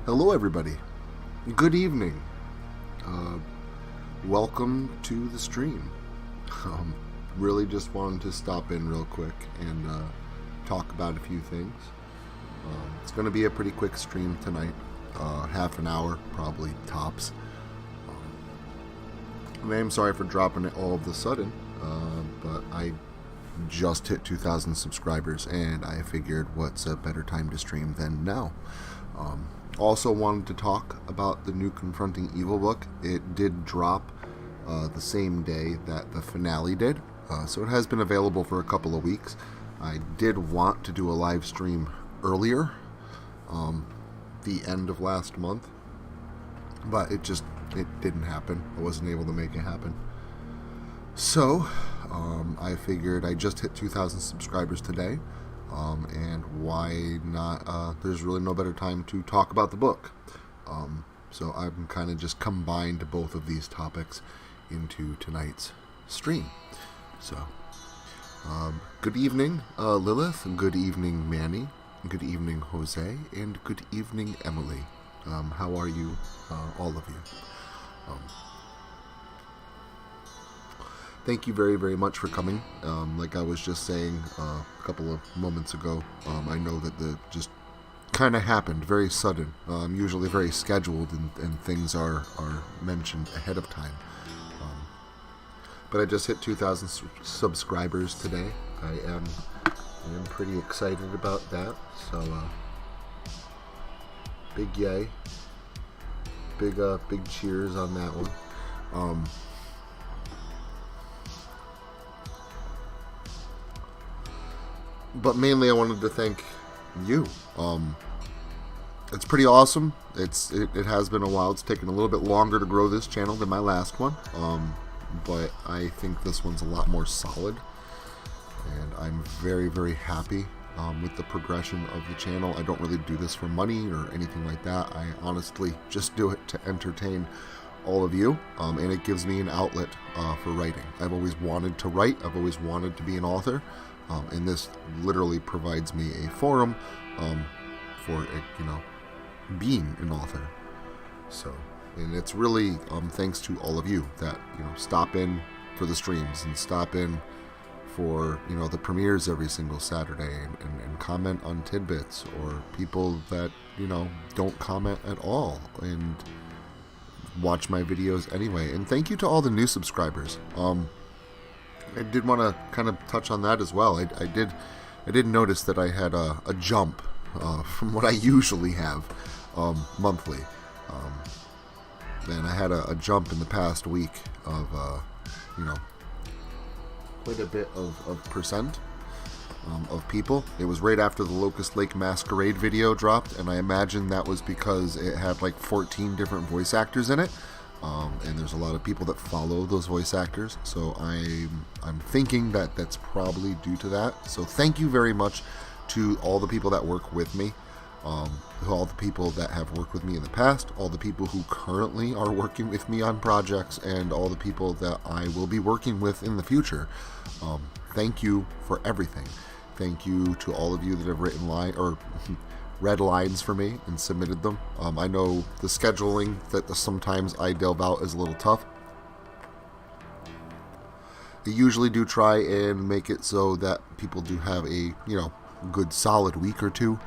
Hello, everybody. Good evening. Uh, Welcome to the stream. Um, really just wanted to stop in real quick and talk about a few things. It's going to be a pretty quick stream tonight, half an hour, probably tops. And I am sorry for dropping it all of a sudden, but I just hit 2,000 subscribers, and I figured what's a better time to stream than now. Also wanted to talk about the new Confronting Evil book. It did drop the same day that the finale did, so it has been available for a couple of weeks. I did want to do a live stream earlier, the end of last month, but it didn't happen. I wasn't able to make it happen. So, I figured I just hit 2,000 subscribers today. And why not, there's really no better time to talk about the book. So I've kind of just combined both of these topics into tonight's stream. So, good evening, Lilith, good evening, Manny, good evening, Jose, and good evening, Emily. How are you, all of you? Thank you very, very much for coming. Like I was just saying a couple of moments ago, I know that the just kind of happened, very sudden. Usually very scheduled, and things are mentioned ahead of time. But I just hit 2,000 subscribers today. I am pretty excited about that. So, big yay. Big cheers on that one. But mainly I wanted to thank you. It's pretty awesome. It has been a while. It's taken a little bit longer to grow this channel than my last one. But I think this one's a lot more solid. And I'm very, very happy with the progression of the channel. I don't really do this for money or anything like that. I honestly just do it to entertain all of you. And it gives me an outlet for writing. I've always wanted to write. I've always wanted to be an author. And this literally provides me a forum for, being an author. So, and it's really thanks to all of you that, stop in for the streams and stop in for, the premieres every single Saturday and comment on tidbits, or people that, don't comment at all and watch my videos anyway. And thank you to all the new subscribers. I did want to kind of touch on that as well. I did notice that I had a jump from what I usually have monthly. And I had a jump in the past week of, quite a bit of percent of people. It was right after the Locust Lake Masquerade video dropped, and I imagine that was because it had like 14 different voice actors in it. And there's a lot of people that follow those voice actors, so I'm thinking that that's probably due to that. So thank you very much to all the people that work with me, all the people that have worked with me in the past, all the people who currently are working with me on projects, and all the people that I will be working with in the future. Thank you for everything. Thank you to all of you that have read lines for me and submitted them. I know the scheduling that sometimes I delve out is a little tough. I usually do try and make it so that people do have a, good solid week or two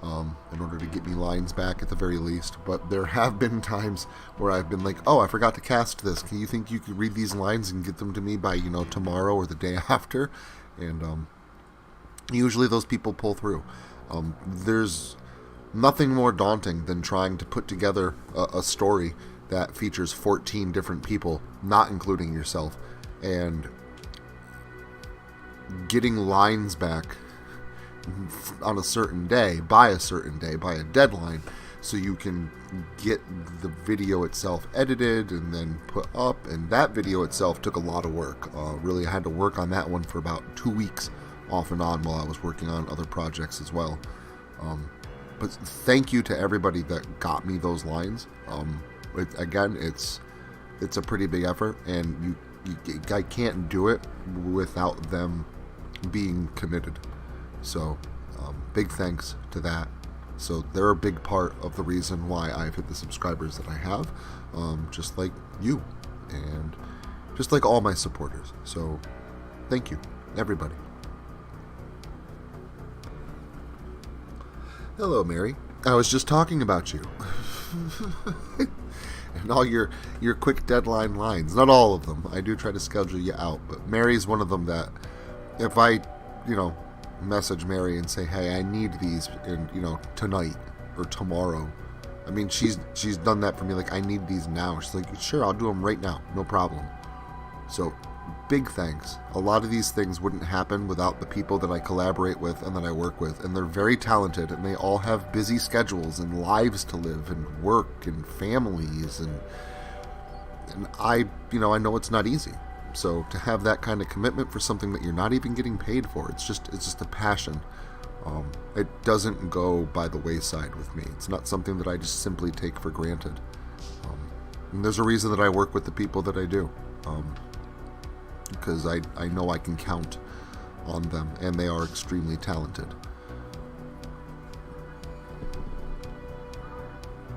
in order to get me lines back at the very least. But there have been times where I've been like, oh, I forgot to cast this. Can you think you could read these lines and get them to me by, tomorrow or the day after? And usually those people pull through. There's nothing more daunting than trying to put together a story that features 14 different people, not including yourself, and getting lines back on a certain day, by a deadline, so you can get the video itself edited and then put up. And that video itself took a lot of work. Really, I had to work on that one for about 2 weeks off and on while I was working on other projects as well. But thank you to everybody that got me those lines. It's a pretty big effort, and I can't do it without them being committed. So, big thanks to that. So they're a big part of the reason why I've hit the subscribers that I have, just like you, and just like all my supporters. So thank you, everybody. Hello, Mary. I was just talking about you. And all your quick deadline lines. Not all of them. I do try to schedule you out, but Mary's one of them that if I, message Mary and say, hey, I need these in, tonight or tomorrow. I mean, she's done that for me. Like, I need these now. She's like, sure, I'll do them right now. No problem. So, big thanks. A lot of these things wouldn't happen without the people that I collaborate with and that I work with. And they're very talented, and they all have busy schedules and lives to live and work and families. And I know it's not easy. So to have that kind of commitment for something that you're not even getting paid for, it's just a passion. It doesn't go by the wayside with me. It's not something that I just simply take for granted. And there's a reason that I work with the people that I do. Because I know I can count on them, and they are extremely talented.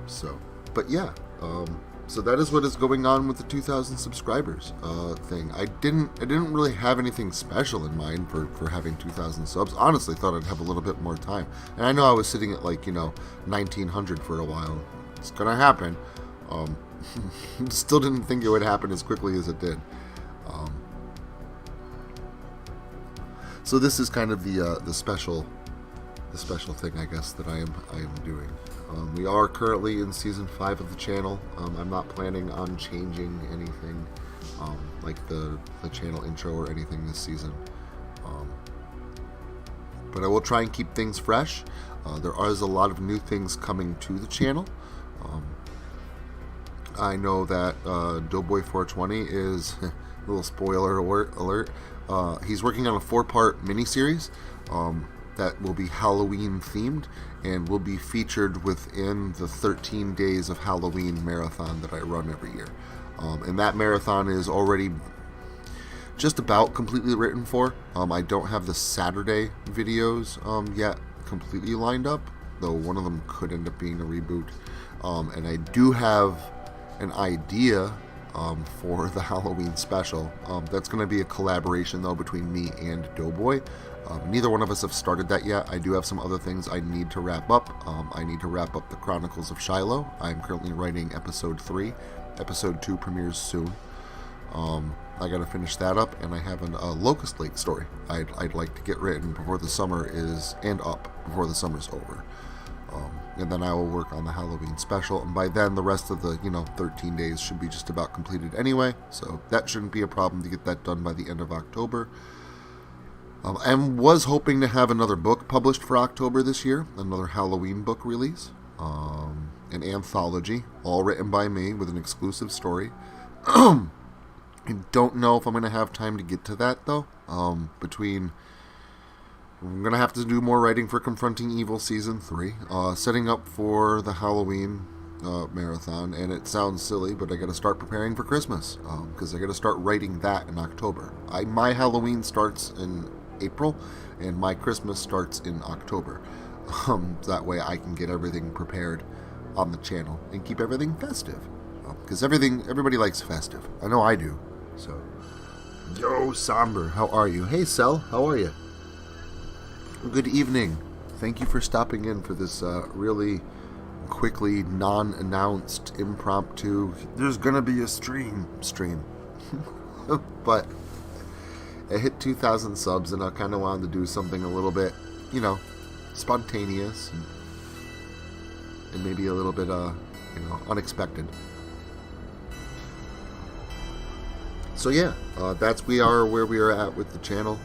So, but yeah, so that is what is going on with the 2,000 subscribers thing. I didn't really have anything special in mind for having 2,000 subs. Honestly, thought I'd have a little bit more time. And I know I was sitting at 1,900 for a while. It's gonna happen. Still didn't think it would happen as quickly as it did. So this is kind of the special thing, I guess, that I am doing. We are currently in season 5 of the channel. I'm not planning on changing anything, like the channel intro or anything this season. But I will try and keep things fresh. There is a lot of new things coming to the channel. I know that Doughboy420 is a little spoiler alert. He's working on a 4-part miniseries that will be Halloween themed and will be featured within the 13 days of Halloween marathon that I run every year. And that marathon is already just about completely written for. I don't have the Saturday videos yet completely lined up, though one of them could end up being a reboot. And I do have an idea for the Halloween special. That's going to be a collaboration, though, between me and Doughboy. Neither one of us have started that yet. I do have some other things I need to wrap up. I need to wrap up the Chronicles of Shiloh. I'm currently writing episode 3. Episode 2 premieres soon. I got to finish that up, and I have a Locust Lake story I'd like to get written before the summer is, and up before the summer's over. And then I will work on the Halloween special, and by then the rest of the 13 days should be just about completed anyway, so that shouldn't be a problem to get that done by the end of October. I was hoping to have another book published for October this year, another Halloween book release, an anthology, all written by me with an exclusive story. I don't know if I'm going to have time to get to that, though. I'm going to have to do more writing for Confronting Evil Season 3, setting up for the Halloween marathon, and it sounds silly, but I got to start preparing for Christmas, because I got to start writing that in October. My Halloween starts in April, and my Christmas starts in October. That way I can get everything prepared on the channel and keep everything festive, because everybody likes festive. I know I do. So, yo, Somber, how are you? Hey, Cell, how are you? Good evening. Thank you for stopping in for this really quickly non-announced impromptu. There's gonna be a stream, but I hit 2,000 subs, and I kind of wanted to do something a little bit, spontaneous and maybe a little bit, unexpected. So yeah, that's where we are at with the channel.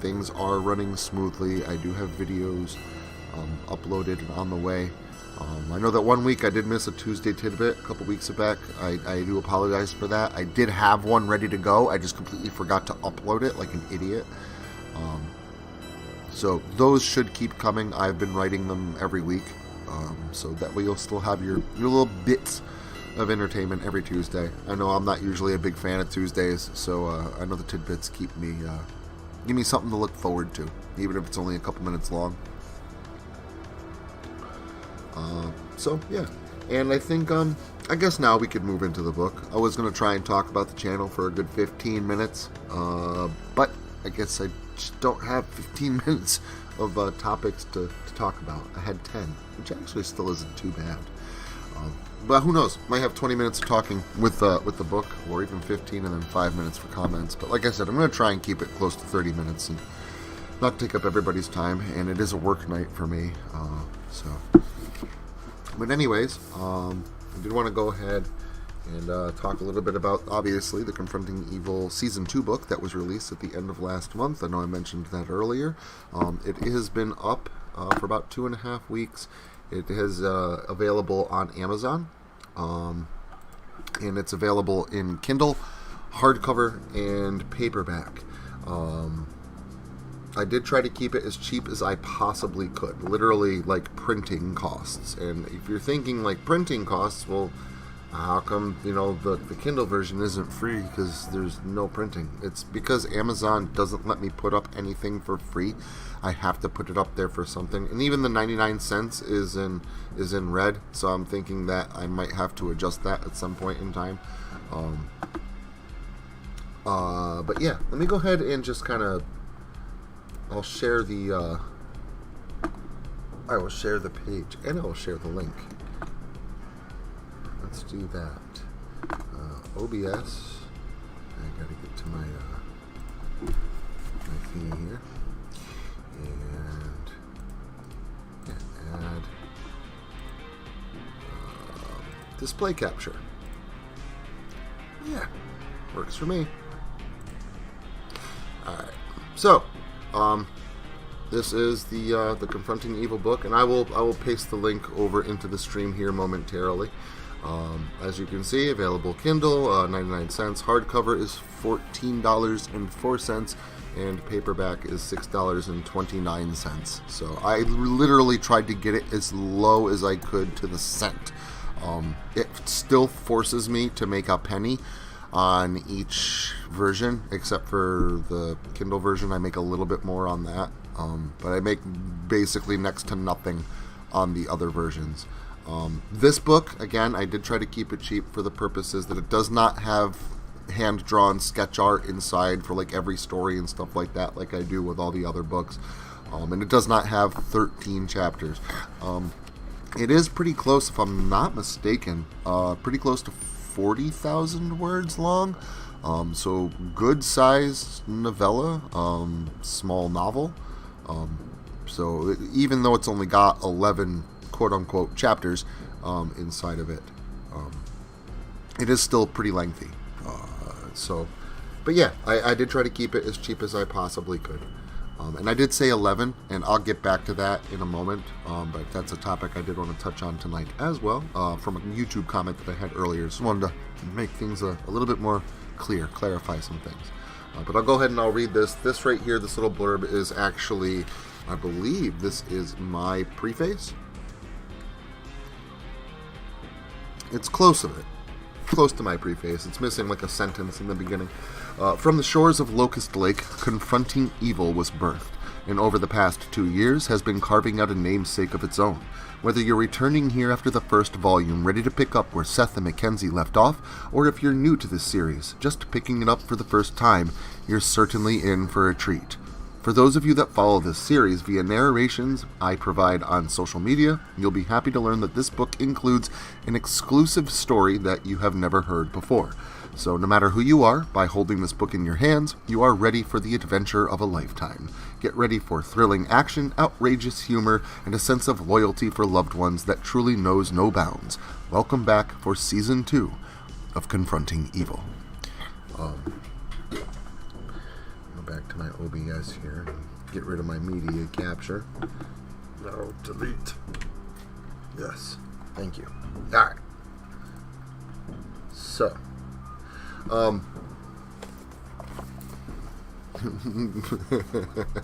Things are running smoothly. I do have videos uploaded and on the way. I know that one week I did miss a Tuesday tidbit a couple weeks back. I do apologize for that. I did have one ready to go. I just completely forgot to upload it like an idiot. So those should keep coming. I've been writing them every week. So that way you'll still have your little bits of entertainment every Tuesday. I know I'm not usually a big fan of Tuesdays, so I know the tidbits give me something to look forward to, even if it's only a couple minutes long. So yeah, and I think I guess now we could move into the book. I was gonna try and talk about the channel for a good 15 minutes, but I guess I just don't have 15 minutes of topics to talk about. I had 10, which actually still isn't too bad. But who knows? Might have 20 minutes of talking with the book, or even 15, and then 5 minutes for comments. But like I said, I'm going to try and keep it close to 30 minutes and not take up everybody's time. And it is a work night for me, so. But anyways, I did want to go ahead and talk a little bit about, obviously, the Confronting Evil Season 2 book that was released at the end of last month. I know I mentioned that earlier. It has been up for about 2.5 weeks. It is available on Amazon, and it's available in Kindle, hardcover, and paperback. I did try to keep it as cheap as I possibly could, literally like printing costs. And if you're thinking like printing costs, well, how come, the Kindle version isn't free? Because there's no printing. It's because Amazon doesn't let me put up anything for free. I have to put it up there for something. And even the 99 cents is in red, so I'm thinking that I might have to adjust that at some point in time. But yeah, let me go ahead and just kind of, I'll share the, I will share the page, and I will share the link. Let's do that. OBS. I gotta get to my thing here, and add display capture. Yeah, works for me. All right. So, this is the Confronting Evil book, and I will paste the link over into the stream here momentarily. As you can see, available Kindle, 99 cents. Hardcover is $14.04, and paperback is $6.29. So I literally tried to get it as low as I could to the cent. It still forces me to make a penny on each version, except for the Kindle version. I make a little bit more on that, but I make basically next to nothing on the other versions. This book, again, I did try to keep it cheap for the purposes that it does not have hand-drawn sketch art inside for like every story and stuff like that, like I do with all the other books. And it does not have 13 chapters. It is pretty close, if I'm not mistaken, pretty close to 40,000 words long. So good-sized novella, small novel. So even though it's only got 11 quote-unquote chapters inside of it, it is still pretty lengthy. But yeah, I did try to keep it as cheap as I possibly could. And I did say 11, and I'll get back to that in a moment, but that's a topic I did want to touch on tonight as well, from a YouTube comment that I had earlier. Just wanted to make things a little bit more clear, clarify some things. But I'll go ahead and I'll read this. This right here, this little blurb is actually, I believe this is my preface. It's close to it. Close to my preface. It's missing like a sentence in the beginning. From the shores of Locust Lake, Confronting Evil was birthed, and over the past 2 years has been carving out a namesake of its own. Whether you're returning here after the first volume, ready to pick up where Seth and Mackenzie left off, or if you're new to this series, just picking it up for the first time, you're certainly in for a treat. For those of you that follow this series via narrations I provide on social media, you'll be happy to learn that this book includes an exclusive story that you have never heard before. So no matter who you are, by holding this book in your hands, you are ready for the adventure of a lifetime. Get ready for thrilling action, outrageous humor, and a sense of loyalty for loved ones that truly knows no bounds. Welcome back for Season 2 of Confronting Evil. Back to my OBS here and get rid of my media capture. No, delete. Yes, thank you. Alright. So,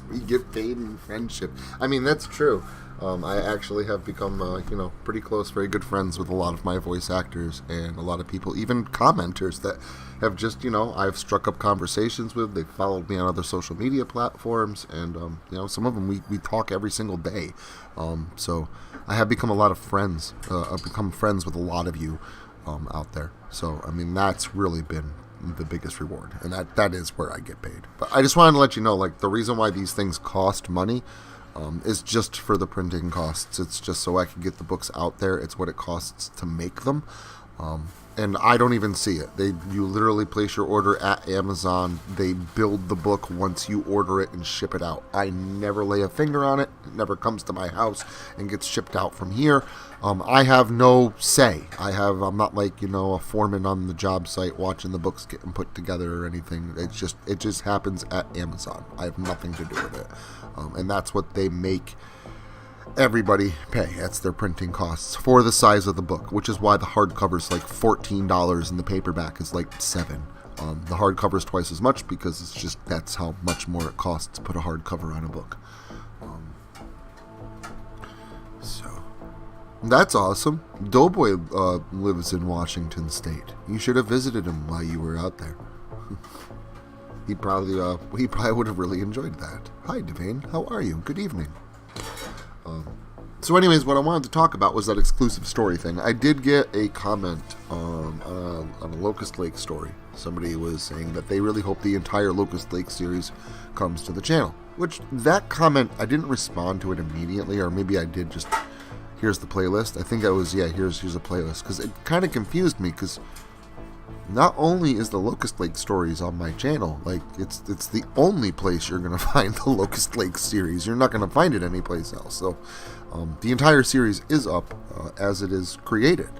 we get paid in friendship. I mean, that's true. I actually have become, pretty close, very good friends with a lot of my voice actors and a lot of people, even commenters that have just, I've struck up conversations with. They've followed me on other social media platforms, and, some of them we talk every single day. So I have become a lot of friends. I've become friends with a lot of you out there. So, I mean, that's really been the biggest reward, and that is where I get paid. But I just wanted to let you know, like, the reason why these things cost money is just for the printing costs. It's just so I can get the books out there. It's what it costs to make them. And I don't even see it. You literally place your order at Amazon. They build the book once you order it and ship it out. I never lay a finger on it. It never comes to my house and gets shipped out from here. I have no say. I'm not like, a foreman on the job site watching the books getting put together or anything. It just happens at Amazon. I have nothing to do with it. And that's what they make everybody pay. That's their printing costs for the size of the book, which is why the hardcover is like $14 and the paperback is like $7. The hardcover is twice as much because that's how much more it costs to put a hardcover on a book. So that's awesome. Doughboy lives in Washington State. You should have visited him while you were out there. He probably would have really enjoyed that. Hi, Devane. How are you? Good evening. So anyways, what I wanted to talk about was that exclusive story thing. I did get a comment on a Locust Lake story. Somebody was saying that they really hope the entire Locust Lake series comes to the channel. Which, that comment, I didn't respond to it immediately, or maybe I did just, here's the playlist. I think I was, here's a playlist. Because it kind of confused me, because not only is the Locust Lake stories on my channel, like, it's the only place you're going to find the Locust Lake series. You're not going to find it anyplace else. So, the entire series is up as it is created.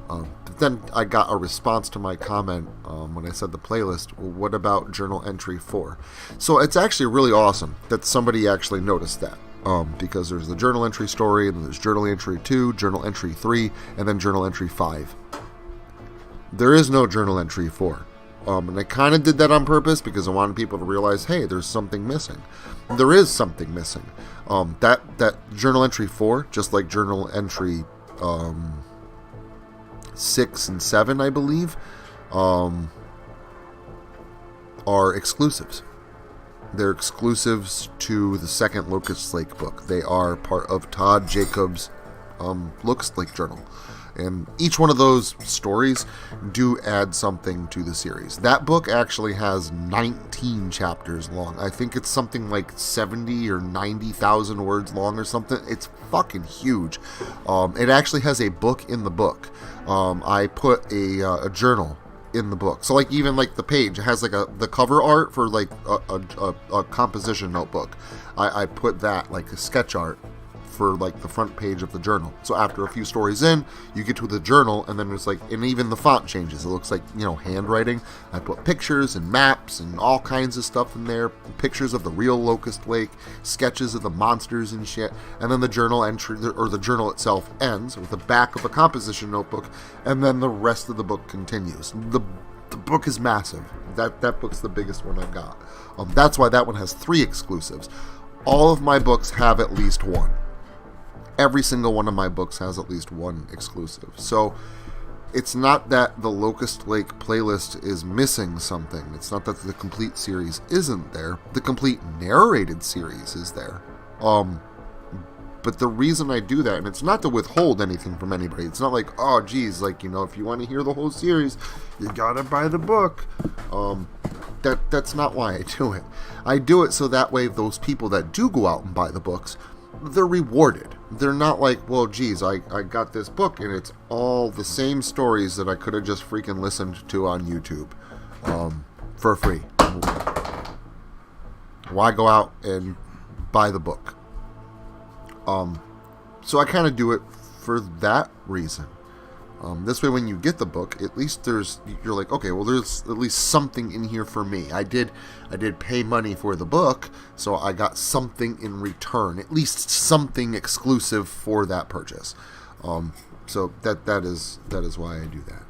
But then I got a response to my comment when I said the playlist, well, what about Journal Entry 4? So it's actually really awesome that somebody actually noticed that. Because there's the Journal Entry story, and then there's Journal Entry 2, Journal Entry 3, and then Journal Entry 5. There is no Journal Entry 4. And I kind of did that on purpose because I wanted people to realize, hey, there's something missing. There is something missing. That Journal Entry 4, just like Journal Entry 6 and 7, I believe, are exclusives. They're exclusives to the second Locust Lake book. They are part of Todd Jacobs' Locust Lake Journal. And each one of those stories do add something to the series. That book actually has 19 chapters long. I think it's something like 70 or 90,000 words long or something. It's fucking huge. It actually has a book in the book. I put a journal in the book. So like even like the page, it has like the cover art for like a composition notebook. I put that like a sketch art for like the front page of the journal. So after a few stories in, you get to the journal, and then it's like, and even the font changes. It looks like, handwriting. I put pictures and maps and all kinds of stuff in there. Pictures of the real Locust Lake, sketches of the monsters and shit. And then the journal entry, or the journal itself, ends with the back of a composition notebook, and then the rest of the book continues. The book is massive. That book's the biggest one I've got. That's why that one has 3 exclusives. All of my books have at least one. Every single one of my books has at least one exclusive. So it's not that the Locust Lake playlist is missing something. It's not that the complete series isn't there. The complete narrated series is there. But the reason I do that, and it's not to withhold anything from anybody. It's not like, oh, geez, like, if you want to hear the whole series, you gotta buy the book. That's not why I do it. I do it so that way those people that do go out and buy the books, they're rewarded. They're not like, well, geez, I got this book and it's all the same stories that I could have just freaking listened to on YouTube for free. Why go out and buy the book? So I kind of do it for that reason. This way, when you get the book, at least you're like, okay, well, there's at least something in here for me. I did pay money for the book, so I got something in return, at least something exclusive for that purchase. So that is why I do that.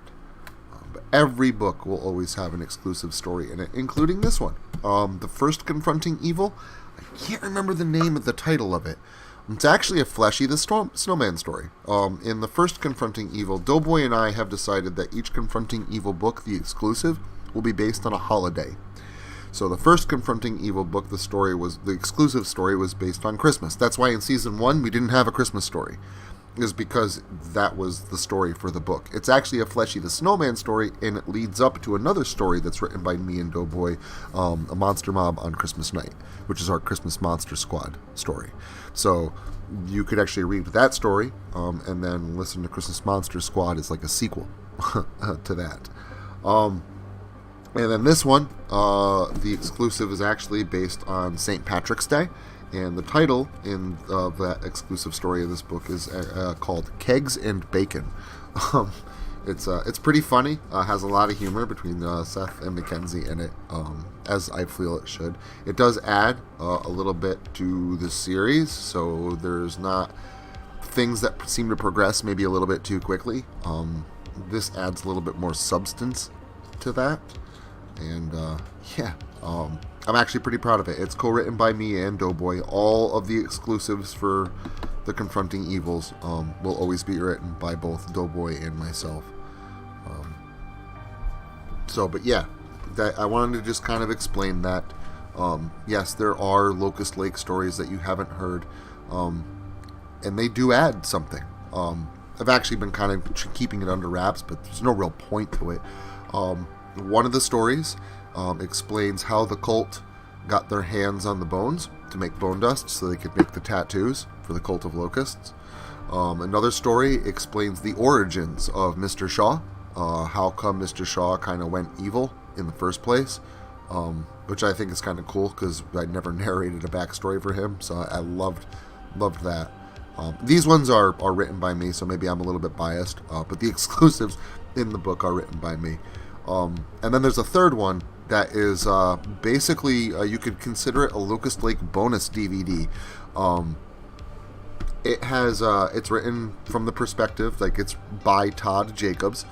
But every book will always have an exclusive story in it, including this one. The First Confronting Evil. I can't remember the name of the title of it. It's actually a Fleshy the Snowman story. In the first Confronting Evil, Doughboy and I have decided that each Confronting Evil book, the exclusive, will be based on a holiday. So the first Confronting Evil book, the exclusive story was based on Christmas. That's why in season 1 we didn't have a Christmas story, is because that was the story for the book. It's actually a Fleshy the Snowman story, and it leads up to another story that's written by me and Doughboy, a Monster Mob on Christmas Night, which is our Christmas Monster Squad story. So you could actually read that story, and then listen to Christmas Monster Squad as like a sequel to that. And then this one, the exclusive is actually based on St. Patrick's Day, and the title of that exclusive story of this book is called Kegs and Bacon. It's pretty funny. Has a lot of humor between Seth and Mackenzie in it, as I feel it should. It does add a little bit to the series, so there's not things that seem to progress maybe a little bit too quickly. This adds a little bit more substance to that. And, I'm actually pretty proud of it. It's co-written by me and Doughboy. All of the exclusives for the Confronting Evils will always be written by both Doughboy and myself. I wanted to just kind of explain that. Yes, there are Locust Lake stories that you haven't heard, and they do add something. I've actually been kind of keeping it under wraps, but there's no real point to it. One of the stories explains how the cult got their hands on the bones to make bone dust so they could make the tattoos for the Cult of Locusts. Another story explains the origins of Mr. Shaw, how come Mr. Shaw kind of went evil in the first place, which I think is kind of cool because I never narrated a backstory for him, so I loved that. These ones are written by me, so maybe I'm a little bit biased, but the exclusives in the book are written by me. And then there's a third one that is basically, you could consider it a Locust Lake bonus DVD. It's written from the perspective, like it's by Todd Jacobs,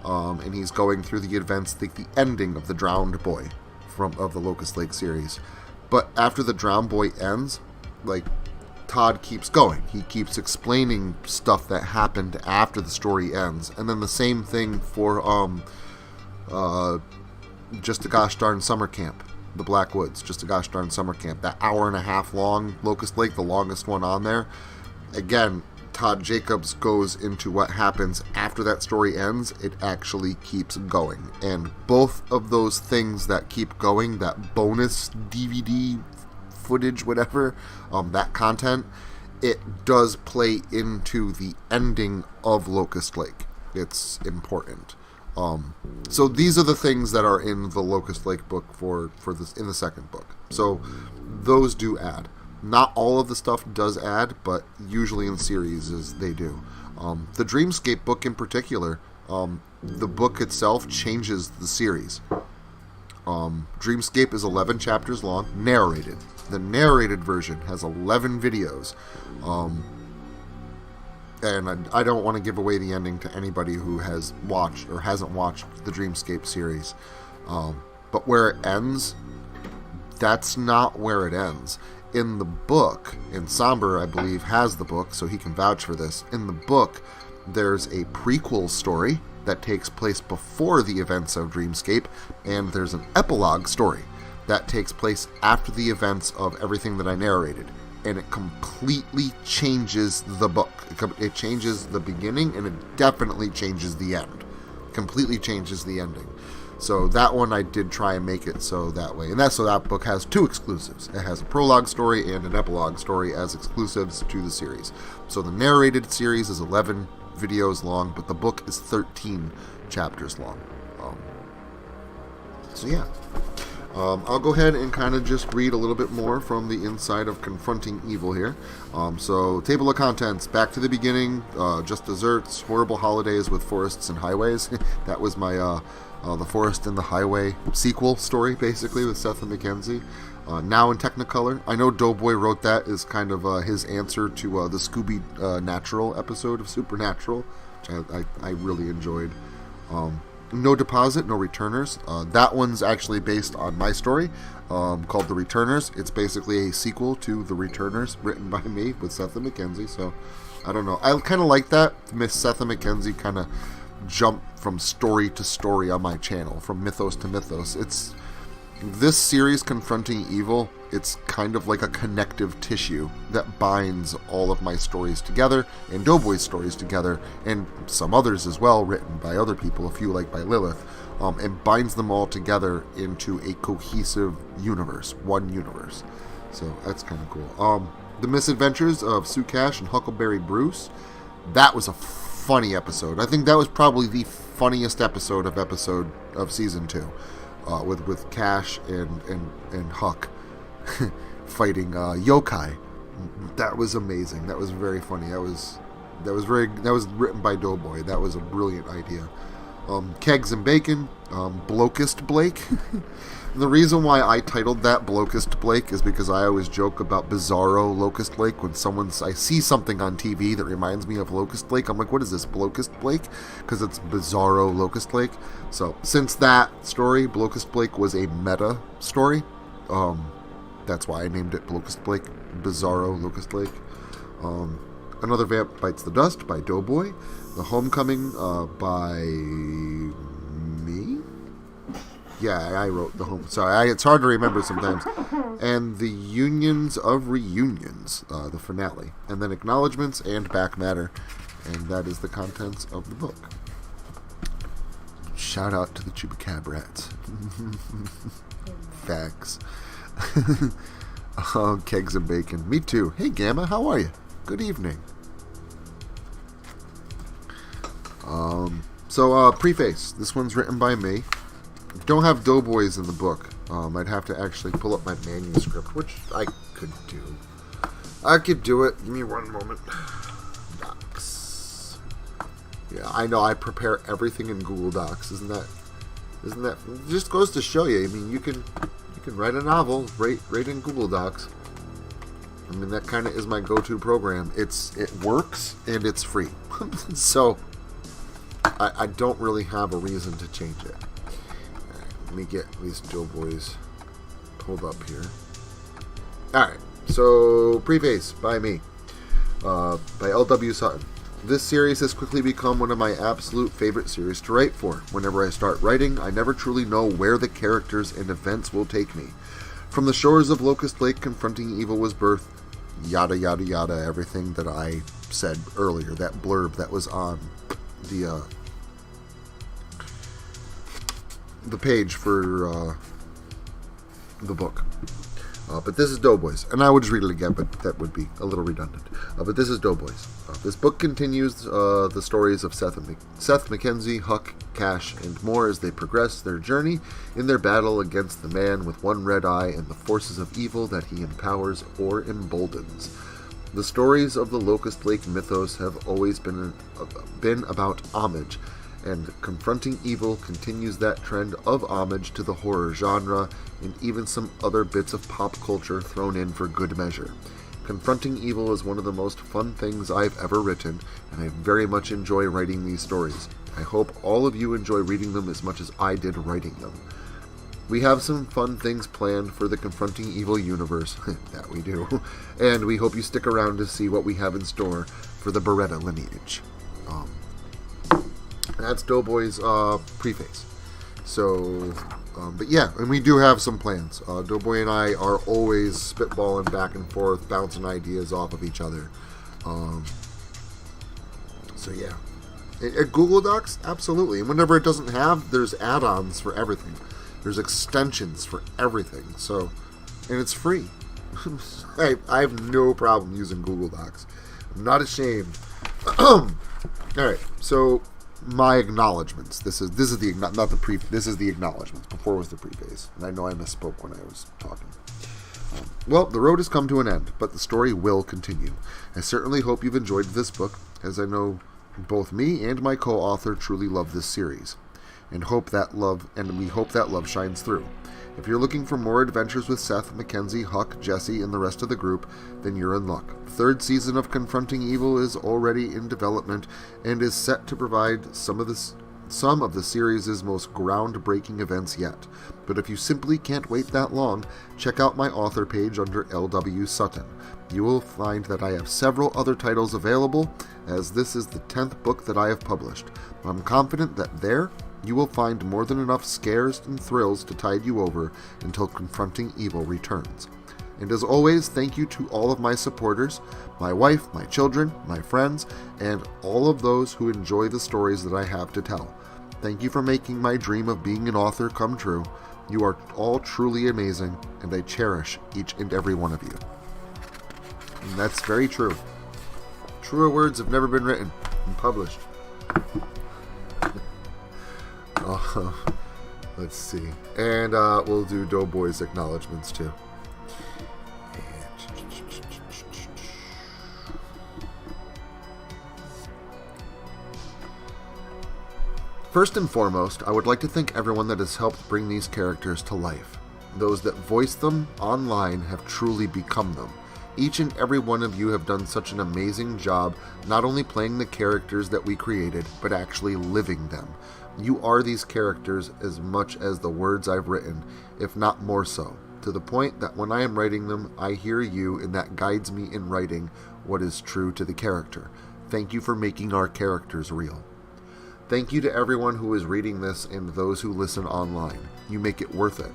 and he's going through the events, the ending of the Drowned Boy of the Locust Lake series. But after the Drowned Boy ends, like, Todd keeps going. He keeps explaining stuff that happened after the story ends. And then the same thing for Just a Gosh Darn Summer Camp, the Blackwoods, Just a Gosh Darn Summer Camp, that hour-and-a-half long Locust Lake, the longest one on there. Again, Todd Jacobs goes into what happens after that story ends. It actually keeps going. And both of those things that keep going, that bonus DVD footage, whatever, that content, it does play into the ending of Locust Lake. It's important. So these are the things that are in the Locust Lake book for this in the second book. So those do add. Not all of the stuff does add, but usually in series they do. The Dreamscape book in particular, the book itself changes the series. Dreamscape is 11 chapters long, narrated. The narrated version has 11 videos. And I don't want to give away the ending to anybody who has watched or hasn't watched the Dreamscape series. But where it ends, that's not where it ends. In the book, and Somber, I believe, has the book, so he can vouch for this. In the book, there's a prequel story that takes place before the events of Dreamscape, and there's an epilogue story that takes place after the events of everything that I narrated. And it completely changes the book. It changes the beginning, and it definitely changes the end. Completely changes the ending. So that one I did try and make it so that way. And so that book has two exclusives. It has a prologue story and an epilogue story as exclusives to the series. So the narrated series is 11 videos long, but the book is 13 chapters long. I'll go ahead and kind of just read a little bit more from the inside of Confronting Evil here. So, table of contents, back to the beginning, just desserts, horrible holidays with forests and highways. That was my the Forest and the Highway sequel story, basically, with Seth and Mackenzie. Now in Technicolor. I know Doughboy wrote that as kind of his answer to the Scooby Natural episode of Supernatural, which I really enjoyed. No Deposit, No Returners. That one's actually based on my story called The Returners. It's basically a sequel to The Returners, written by me with Setha McKenzie. So, I don't know. I kind of like that. Miss Setha McKenzie kind of jump from story to story on my channel, from mythos to mythos. It's this series, Confronting Evil, it's kind of like a connective tissue that binds all of my stories together, and Doughboy's stories together, and some others as well, written by other people, a few like by Lilith, and binds them all together into a cohesive universe, one universe. So that's kind of cool. The Misadventures of Sue Cash and Huckleberry Bruce, that was a funny episode. I think that was probably the funniest episode of season 2, with Cash and Huck fighting yokai. That was amazing. That was very funny. That was written by Doughboy. That was a brilliant idea. Kegs and Bacon, Blokist Blake. The reason why I titled that Blokist Blake is because I always joke about Bizarro Locust Blake. When I see something on TV that reminds me of Locust Blake, I'm like, what is this, Blokist Blake? Because it's Bizarro Locust Blake. So, since that story, Blokist Blake was a meta story, that's why I named it Blokist Blake, Bizarro Locust Blake. Another Vamp Bites the Dust by Doughboy. The Homecoming by me? Yeah, I wrote the home. Sorry, it's hard to remember sometimes. And the Unions of Reunions, the finale. And then Acknowledgements and Back Matter. And that is the contents of the book. Shout out to the Chupacabrats. Facts. Kegs and Bacon. Me too. Hey, Gamma, how are you? Good evening. Preface. This one's written by me. Don't have Doughboys in the book. I'd have to actually pull up my manuscript, which I could do. I could do it. Give me one moment. Docs. Yeah, I know. I prepare everything in Google Docs. Isn't that? It just goes to show you. I mean, you can write a novel right in Google Docs. I mean, that kind of is my go-to program. It works and it's free. So I don't really have a reason to change it. Let me get these Doughboys pulled up here. Alright, so preface by me, by L.W. Sutton. This series has quickly become one of my absolute favorite series to write for. Whenever I start writing, I never truly know where the characters and events will take me. From the shores of Locust Lake, Confronting Evil was birthed, yada yada yada, everything that I said earlier, that blurb that was on the page for the book. But this is Doughboys, and I would just read it again, but that would be a little redundant. But this is Doughboys. This book continues the stories of Seth McKenzie, Huck, Cash, and more as they progress their journey in their battle against the man with one red eye and the forces of evil that he empowers or emboldens. The stories of the Locust Lake mythos have always been about homage, and Confronting Evil continues that trend of homage to the horror genre and even some other bits of pop culture thrown in for good measure. Confronting Evil is one of the most fun things I've ever written, and I very much enjoy writing these stories. I hope all of you enjoy reading them as much as I did writing them. We have some fun things planned for the Confronting Evil universe, that we do, and we hope you stick around to see what we have in store for the Beretta lineage. That's Doughboy's preface. So, but yeah, and we do have some plans. Doughboy and I are always spitballing back and forth, bouncing ideas off of each other. So yeah. At Google Docs, absolutely. And whenever it doesn't have, there's add-ons for everything. There's extensions for everything. So, and it's free. I have no problem using Google Docs. I'm not ashamed. Alright, so my acknowledgements. This is the acknowledgements. Before was the preface, and I know I misspoke when I was talking. Well, the road has come to an end, but the story will continue. I certainly hope you've enjoyed this book, as I know both me and my co-author truly love this series, and we hope that love shines through. If you're looking for more adventures with Seth, Mackenzie, Huck, Jesse, and the rest of the group, then you're in luck. The third season of Confronting Evil is already in development and is set to provide some of some of the series' most groundbreaking events yet. But if you simply can't wait that long, check out my author page under L.W. Sutton. You will find that I have several other titles available, as this is the 10th book that I have published. I'm confident that there, you will find more than enough scares and thrills to tide you over until Confronting Evil returns. And as always, thank you to all of my supporters, my wife, my children, my friends, and all of those who enjoy the stories that I have to tell. Thank you for making my dream of being an author come true. You are all truly amazing, and I cherish each and every one of you. And that's very true. Truer words have never been written and published. Let's see. And we'll do Doughboy's acknowledgements too. First and foremost, I would like to thank everyone that has helped bring these characters to life. Those that voice them online have truly become them. Each and every one of you have done such an amazing job, not only playing the characters that we created, but actually living them. You are these characters as much as the words I've written, if not more so, to the point that when I am writing them, I hear you, and that guides me in writing what is true to the character. Thank you for making our characters real. Thank you to everyone who is reading this and those who listen online. You make it worth it.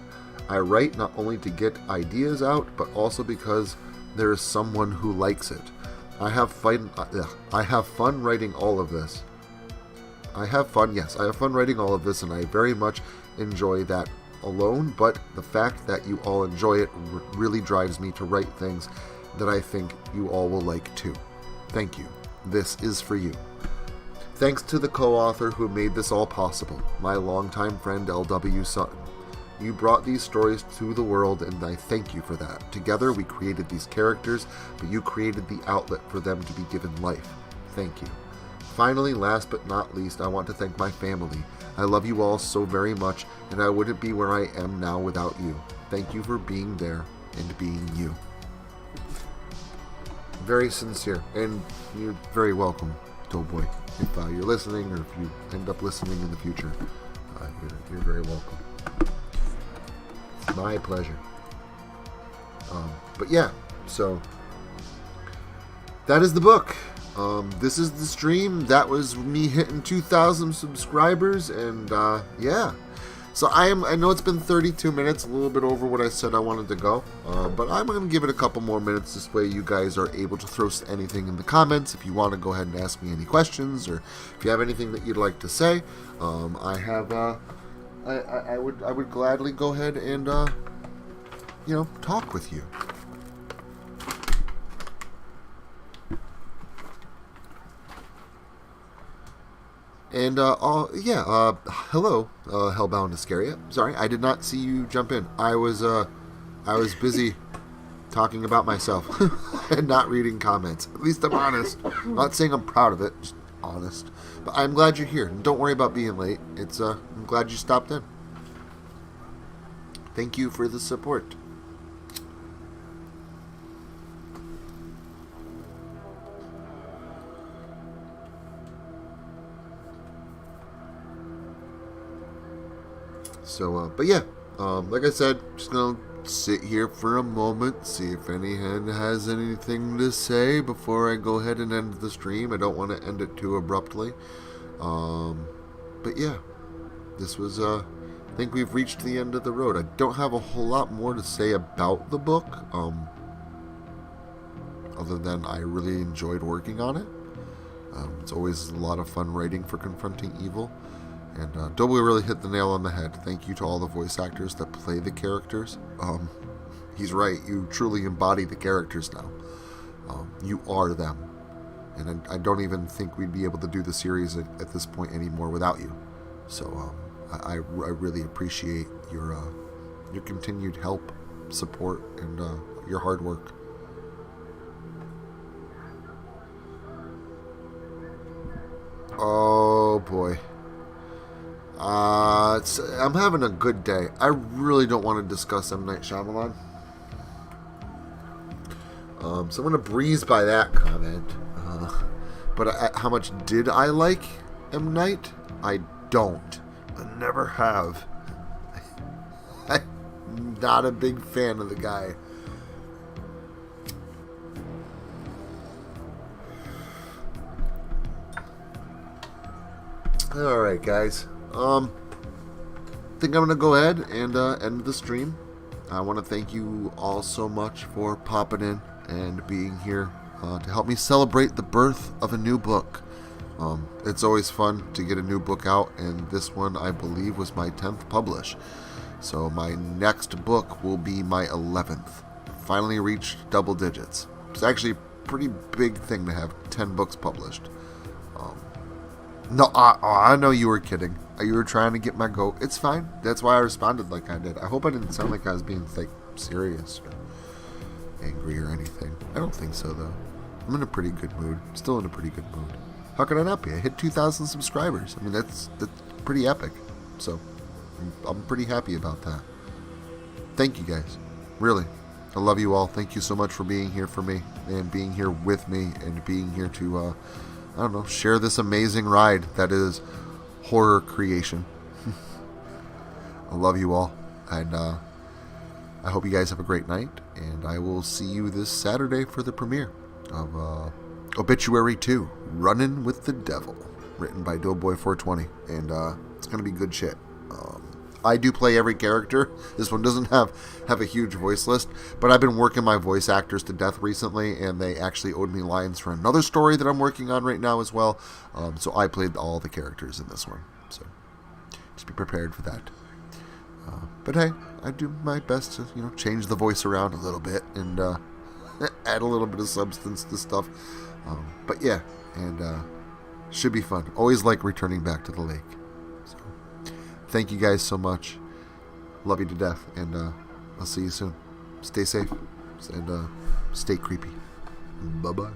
I write not only to get ideas out, but also because there is someone who likes it. I have fun writing all of this. I have fun writing all of this, and I very much enjoy that alone, but the fact that you all enjoy it really drives me to write things that I think you all will like too. Thank you. This is for you. Thanks to the co-author who made this all possible, my longtime friend L.W. Sutton. You brought these stories to the world, and I thank you for that. Together we created these characters, but you created the outlet for them to be given life. Thank you. Finally, last but not least, I want to thank my family. I love you all so very much, and I wouldn't be where I am now without you. Thank you for being there and being you. Very sincere, and you're very welcome, Doughboy. If you're listening, or if you end up listening in the future, you're very welcome. It's my pleasure. But yeah, so that is the book. This is the stream. That was me hitting 2,000 subscribers, and yeah. So I know it's been 32 minutes, a little bit over what I said I wanted to go, but I'm going to give it a couple more minutes. This way you guys are able to throw anything in the comments. If you want to go ahead and ask me any questions, or if you have anything that you'd like to say, I would gladly go ahead and talk with you. And, hello, Hellbound Iscariot. Sorry, I did not see you jump in. I was busy talking about myself and not reading comments. At least I'm honest. I'm not saying I'm proud of it, just honest. But I'm glad you're here. Don't worry about being late. I'm glad you stopped in. Thank you for the support. So, but yeah, like I said, just gonna sit here for a moment, see if anyone has anything to say before I go ahead and end the stream. I don't want to end it too abruptly. But yeah, this was, I think we've reached the end of the road. I don't have a whole lot more to say about the book, other than I really enjoyed working on it. It's always a lot of fun writing for Confronting Evil. And Doughboy really hit the nail on the head. Thank you to all the voice actors that play the characters. He's right. You truly embody the characters now. You are them. And I don't even think we'd be able to do the series at this point anymore without you. So I really appreciate your continued help, support, and your hard work. Oh boy. I'm having a good day. I really don't want to discuss M. Night Shyamalan. So I'm going to breeze by that comment. But how much did I like M. Night? I don't. I never have. I'm not a big fan of the guy. Alright, guys. I think I'm going to go ahead and end the stream. I want to thank you all so much for popping in and being here to help me celebrate the birth of a new book. It's always fun to get a new book out, and this one, I believe, was my 10th publish. So my next book will be my 11th. Finally reached double digits. It's actually a pretty big thing to have 10 books published. No, I know you were kidding. You were trying to get my goat. It's fine. That's why I responded like I did. I hope I didn't sound like I was being like serious or angry or anything. I don't think so, though. I'm in a pretty good mood. Still in a pretty good mood. How could I not be? I hit 2,000 subscribers. I mean, that's pretty epic. So I'm pretty happy about that. Thank you, guys. Really. I love you all. Thank you so much for being here for me and being here with me and being here to, I don't know, share this amazing ride that is horror creation. I love you all. And I hope you guys have a great night. And I will see you this Saturday for the premiere of Obituary 2, Running with the Devil, written by Doughboy420, and it's going to be good shit. I do play every character. This one doesn't have a huge voice list, but I've been working my voice actors to death recently, and they actually owed me lines for another story that I'm working on right now as well, so I played all the characters in this one, so just be prepared for that. But hey, I do my best to, change the voice around a little bit, and add a little bit of substance to stuff. But yeah, and should be fun. Always like returning back to the lake. So, thank you guys so much. Love you to death, and I'll see you soon. Stay safe, and stay creepy. Bye-bye.